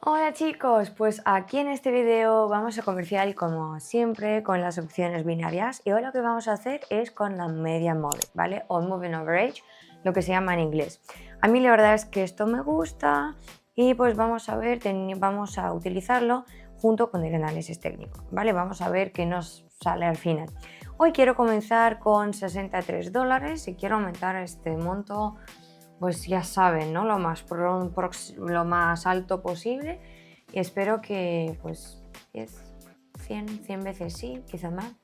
Hola chicos, pues aquí en este video vamos a comercial como siempre con las opciones binarias y hoy lo que vamos a hacer es con la media móvil, ¿vale? O moving average, lo que se llama en inglés. A mí la verdad es que esto me gusta y pues vamos a ver, vamos a utilizarlo junto con el análisis técnico, ¿vale? Vamos a ver qué nos sale al final. Hoy quiero comenzar con $63 y quiero aumentar este monto, pues ya saben, ¿no? Lo más alto posible y espero que pues 10, 100 veces sí, quizá más.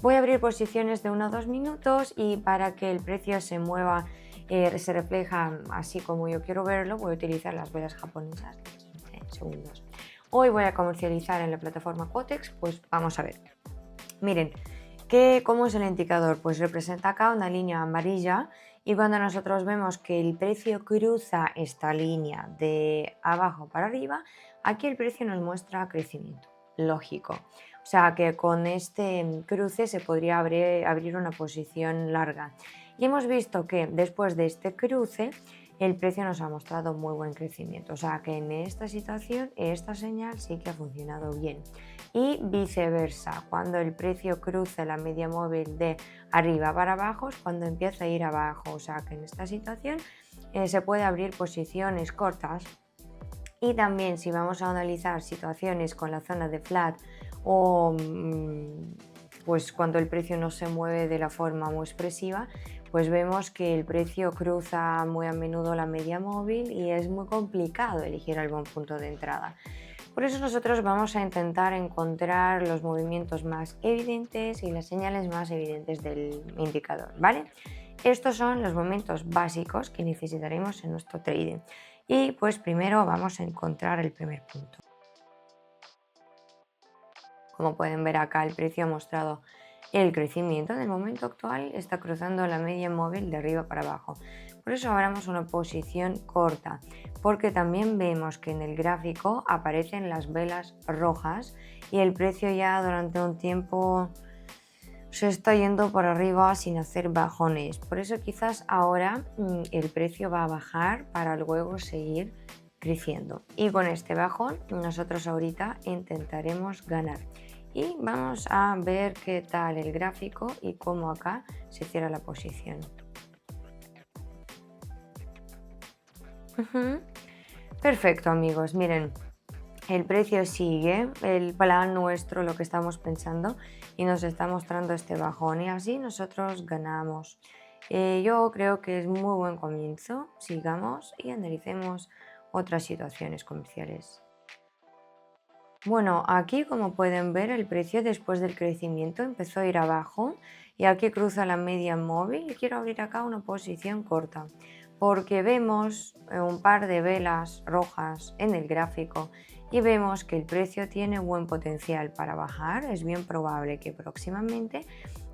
Voy a abrir posiciones de 1 a 2 minutos y para que el precio se mueva, se refleja así como yo quiero verlo, voy a utilizar las velas japonesas. Segundos. Hoy voy a comercializar en la plataforma Quotex, pues vamos a ver. Miren, ¿cómo es el indicador? Pues representa acá una línea amarilla y cuando nosotros vemos que el precio cruza esta línea de abajo para arriba, aquí el precio nos muestra crecimiento, lógico. O sea que con este cruce se podría abrir una posición larga. Y hemos visto que después de este cruce el precio nos ha mostrado muy buen crecimiento. O sea que en esta situación esta señal sí que ha funcionado bien. Y viceversa, cuando el precio cruce la media móvil de arriba para abajo es cuando empieza a ir abajo. O sea que en esta situación se puede abrir posiciones cortas. Y también si vamos a analizar situaciones con la zona de flat o pues cuando el precio no se mueve de la forma muy expresiva, pues vemos que el precio cruza muy a menudo la media móvil y es muy complicado elegir algún punto de entrada. Por eso nosotros vamos a intentar encontrar los movimientos más evidentes y las señales más evidentes del indicador, ¿vale? Estos son los momentos básicos que necesitaremos en nuestro trading. Y pues primero vamos a encontrar el primer punto. Como pueden ver acá, el precio ha mostrado el crecimiento. En el momento actual está cruzando la media móvil de arriba para abajo. Por eso abramos una posición corta, porque también vemos que en el gráfico aparecen las velas rojas y el precio ya durante un tiempo se está yendo por arriba sin hacer bajones. Por eso quizás ahora el precio va a bajar para luego seguir creciendo. Y con este bajón nosotros ahorita intentaremos ganar. Y vamos a ver qué tal el gráfico y cómo acá se cierra la posición. Perfecto, amigos, miren. El precio sigue el plan nuestro, lo que estamos pensando, y nos está mostrando este bajón y así nosotros ganamos. Yo creo que es muy buen comienzo. Sigamos y analicemos otras situaciones comerciales. Bueno, aquí como pueden ver el precio después del crecimiento empezó a ir abajo y aquí cruza la media móvil y quiero abrir acá una posición corta porque vemos un par de velas rojas en el gráfico y vemos que el precio tiene buen potencial para bajar. Es bien probable que próximamente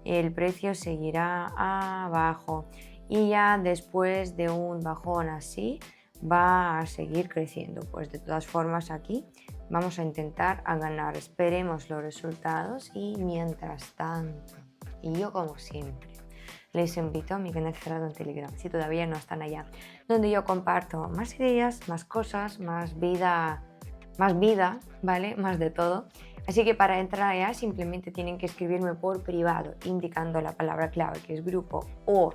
el precio seguirá abajo y ya después de un bajón así va a seguir creciendo. Pues de todas formas aquí vamos a intentar ganar, esperemos los resultados y mientras tanto, y yo como siempre, les invito a mi canal cerrado en Telegram, si todavía no están allá, donde yo comparto más ideas, más cosas, más vida, ¿vale? Más de todo. Así que para entrar allá simplemente tienen que escribirme por privado, indicando la palabra clave que es grupo o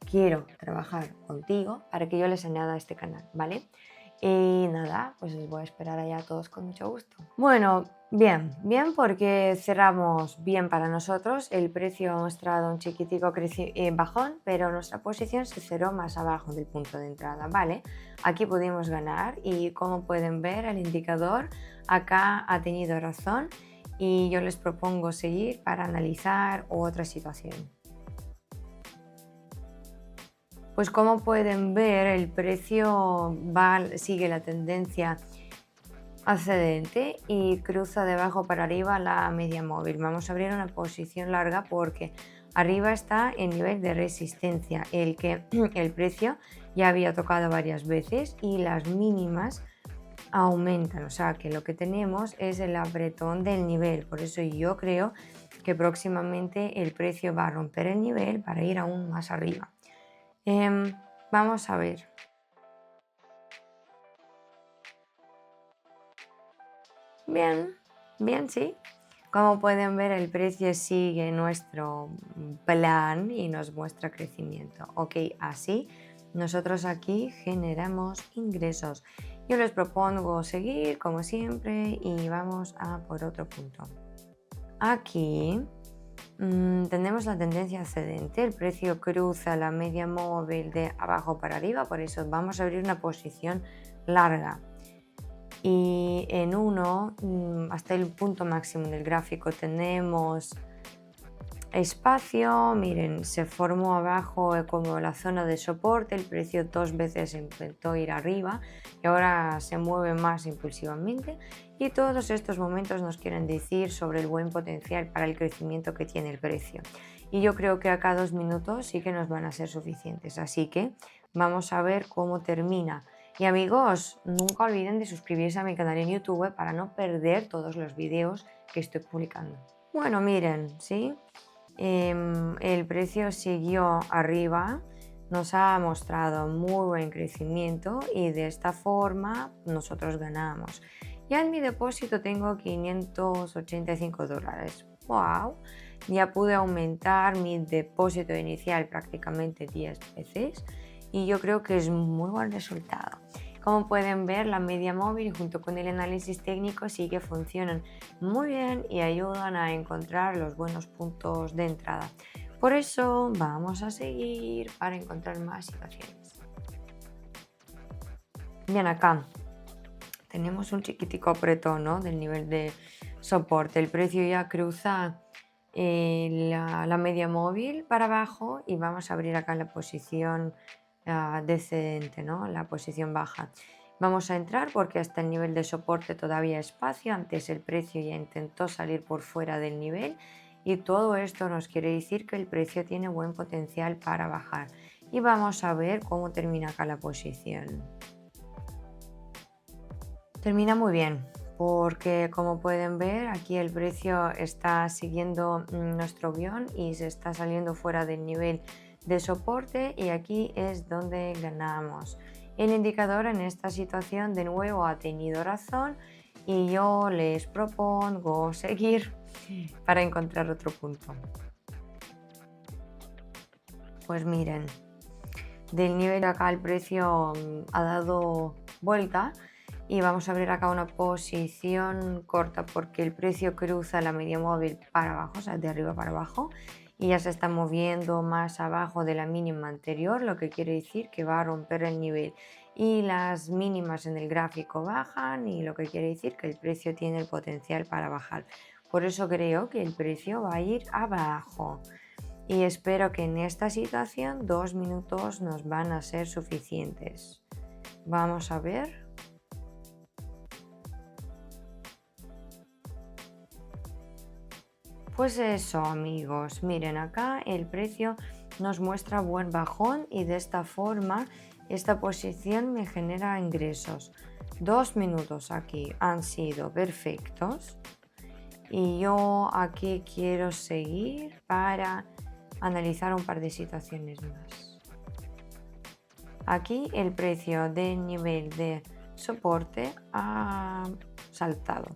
quiero trabajar contigo para que yo les añada a este canal, ¿vale? Y nada, pues os voy a esperar allá a todos con mucho gusto. Bueno, bien porque cerramos bien para nosotros. El precio ha mostrado un chiquitico bajón, pero nuestra posición se cerró más abajo del punto de entrada, ¿vale? Aquí pudimos ganar y como pueden ver el indicador acá ha tenido razón y yo les propongo seguir para analizar otra situación. Pues como pueden ver, el precio sigue la tendencia ascendente y cruza de abajo para arriba la media móvil. Vamos a abrir una posición larga porque arriba está el nivel de resistencia, el que el precio ya había tocado varias veces y las mínimas aumentan. O sea que lo que tenemos es el apretón del nivel. Por eso yo creo que próximamente el precio va a romper el nivel para ir aún más arriba. Vamos a ver. Bien, bien, sí. Como pueden ver, el precio sigue nuestro plan y nos muestra crecimiento. Ok, así nosotros aquí generamos ingresos. Yo les propongo seguir como siempre y vamos a por otro punto. Aquí tenemos la tendencia ascendente, el precio cruza la media móvil de abajo para arriba, por eso vamos a abrir una posición larga. Y en uno, hasta el punto máximo del gráfico, tenemos espacio. Miren, se formó abajo como la zona de soporte, el precio 2 veces intentó ir arriba y ahora se mueve más impulsivamente, y todos estos momentos nos quieren decir sobre el buen potencial para el crecimiento que tiene el precio, y yo creo que acá 2 minutos sí que nos van a ser suficientes, así que vamos a ver cómo termina. Y amigos, nunca olviden de suscribirse a mi canal en YouTube para no perder todos los vídeos que estoy publicando. Bueno, miren, ¿sí? El precio siguió arriba, nos ha mostrado muy buen crecimiento y de esta forma nosotros ganamos. Ya en mi depósito tengo $585. ¡Wow! Ya pude aumentar mi depósito inicial prácticamente 10 veces y yo creo que es muy buen resultado. Como pueden ver, la media móvil junto con el análisis técnico sí que funcionan muy bien y ayudan a encontrar los buenos puntos de entrada. Por eso vamos a seguir para encontrar más situaciones. Bien, acá tenemos un chiquitico apretón, ¿no?, del nivel de soporte. El precio ya cruza la media móvil para abajo y vamos a abrir acá la posición descendente, ¿no?, la posición baja. Vamos a entrar porque hasta el nivel de soporte todavía hay espacio. Antes el precio ya intentó salir por fuera del nivel y todo esto nos quiere decir que el precio tiene buen potencial para bajar. Y vamos a ver cómo termina acá la posición. Termina muy bien porque, como pueden ver, aquí el precio está siguiendo nuestro guión y se está saliendo fuera del nivel de soporte, y aquí es donde ganamos. El indicador en esta situación de nuevo ha tenido razón y yo les propongo seguir para encontrar otro punto. Pues miren, del nivel de acá el precio ha dado vuelta y vamos a abrir acá una posición corta porque el precio cruza la media móvil para abajo, o sea, de arriba para abajo, y ya se está moviendo más abajo de la mínima anterior, lo que quiere decir que va a romper el nivel, y las mínimas en el gráfico bajan, y lo que quiere decir que el precio tiene el potencial para bajar. Por eso creo que el precio va a ir abajo. Y espero que en esta situación 2 minutos nos van a ser suficientes. Vamos a ver. Pues eso, amigos, miren, acá el precio nos muestra buen bajón y de esta forma esta posición me genera ingresos. 2 minutos aquí han sido perfectos y yo aquí quiero seguir para analizar un par de situaciones más. Aquí el precio del nivel de soporte ha saltado.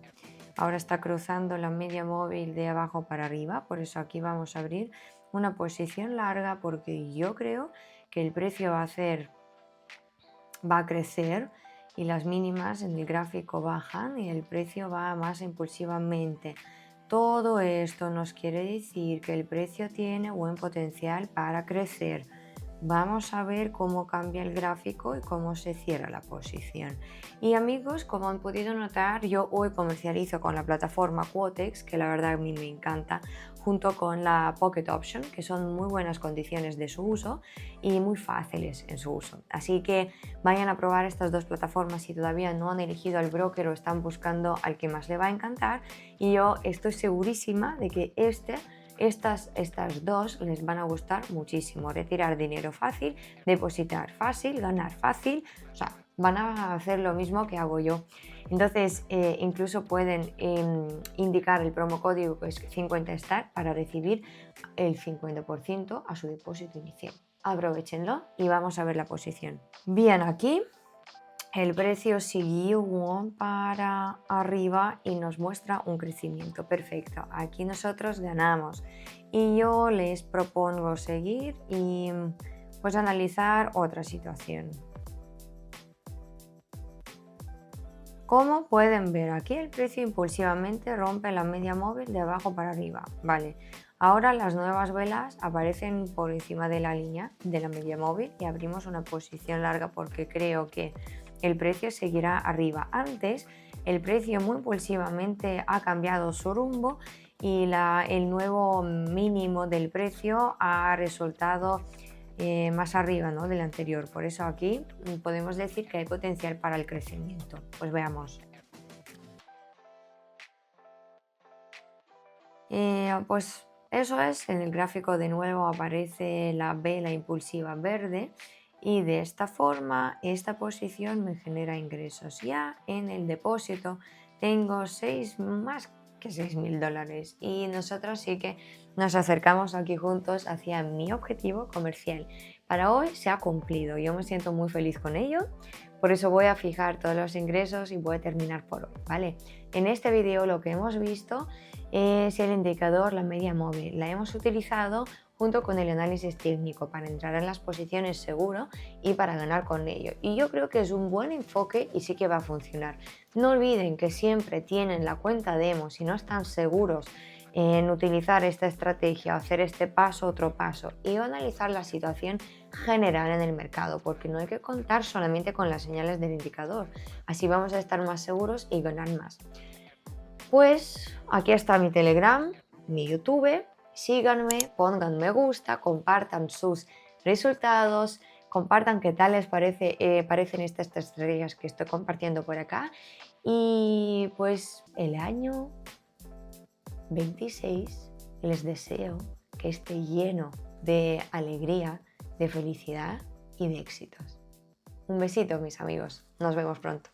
Ahora está cruzando la media móvil de abajo para arriba, por eso aquí vamos a abrir una posición larga porque yo creo que el precio va a crecer y las mínimas en el gráfico bajan y el precio va más impulsivamente. Todo esto nos quiere decir que el precio tiene buen potencial para crecer. Vamos a ver cómo cambia el gráfico y cómo se cierra la posición. Y amigos, como han podido notar, yo hoy comercializo con la plataforma Quotex, que la verdad a mí me encanta, junto con la Pocket Option, que son muy buenas condiciones de su uso y muy fáciles en su uso. Así que vayan a probar estas dos plataformas si todavía no han elegido al broker o están buscando al que más le va a encantar. Y yo estoy segurísima de que estas dos les van a gustar muchísimo. Retirar dinero fácil, depositar fácil, ganar fácil, o sea, van a hacer lo mismo que hago yo. Entonces, incluso pueden indicar el promo código que es 50STAR para recibir el 50% a su depósito inicial. Aprovechenlo y vamos a ver la posición. Bien, aquí el precio siguió para arriba y nos muestra un crecimiento. Perfecto, aquí nosotros ganamos y yo les propongo seguir y pues analizar otra situación. Como pueden ver aquí, el precio impulsivamente rompe la media móvil de abajo para arriba. Vale, ahora las nuevas velas aparecen por encima de la línea de la media móvil y abrimos una posición larga porque creo que el precio seguirá arriba. Antes el precio muy impulsivamente ha cambiado su rumbo y el nuevo mínimo del precio ha resultado más arriba, ¿no?, del anterior. Por eso aquí podemos decir que hay potencial para el crecimiento. Pues veamos. Pues eso es, en el gráfico de nuevo aparece la vela impulsiva verde y de esta forma esta posición me genera ingresos. Ya en el depósito tengo más que $6.000 y nosotros sí que nos acercamos aquí juntos hacia mi objetivo comercial. Para hoy se ha cumplido, yo me siento muy feliz con ello, por eso voy a fijar todos los ingresos y voy a terminar por hoy, ¿vale? En este vídeo lo que hemos visto es el indicador, la media móvil. La hemos utilizado junto con el análisis técnico para entrar en las posiciones seguro y para ganar con ello. Y yo creo que es un buen enfoque y sí que va a funcionar. No olviden que siempre tienen la cuenta demo si no están seguros en utilizar esta estrategia, hacer este paso, otro paso y analizar la situación general en el mercado, porque no hay que contar solamente con las señales del indicador. Así vamos a estar más seguros y ganar más. Pues aquí está mi Telegram, mi YouTube, síganme, pongan me gusta, compartan sus resultados, compartan qué tal les parecen estas estrellas que estoy compartiendo por acá y pues el año 26 les deseo que esté lleno de alegría, de felicidad y de éxitos. Un besito, mis amigos, nos vemos pronto.